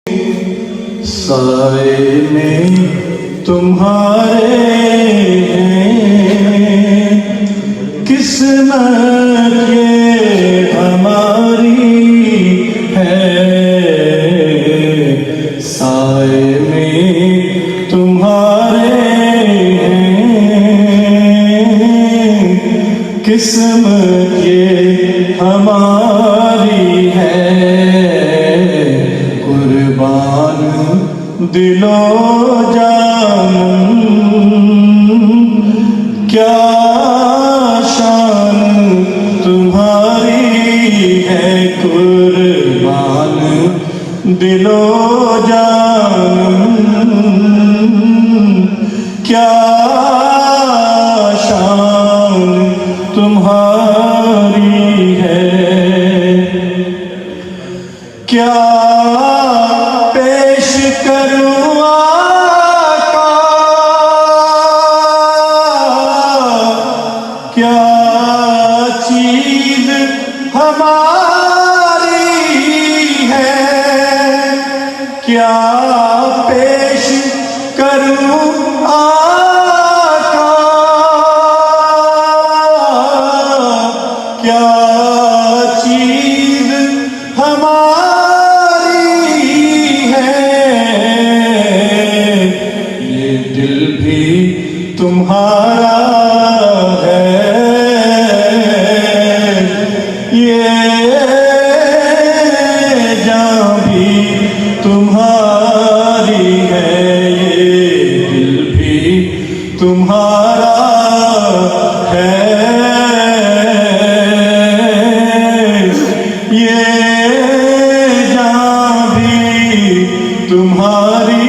साए में तुम्हारे किस्मत ये हमारी है। साए में तुम्हारे किस्मत ये हमारी है। कुर्बान दिलो जान क्या शान तुम्हारी है। कुर्बान दिलो जान क्या शान तुम्हारी है। क्या पेश करूं आका, क्या चीज हमारी है। क्या पेश करूं आका, क्या चीज हमारी है। ये दिल भी तुम्हारा है, ये जान भी तुम्हारी है। ये दिल भी तुम्हारा है, ये जान भी तुम्हारी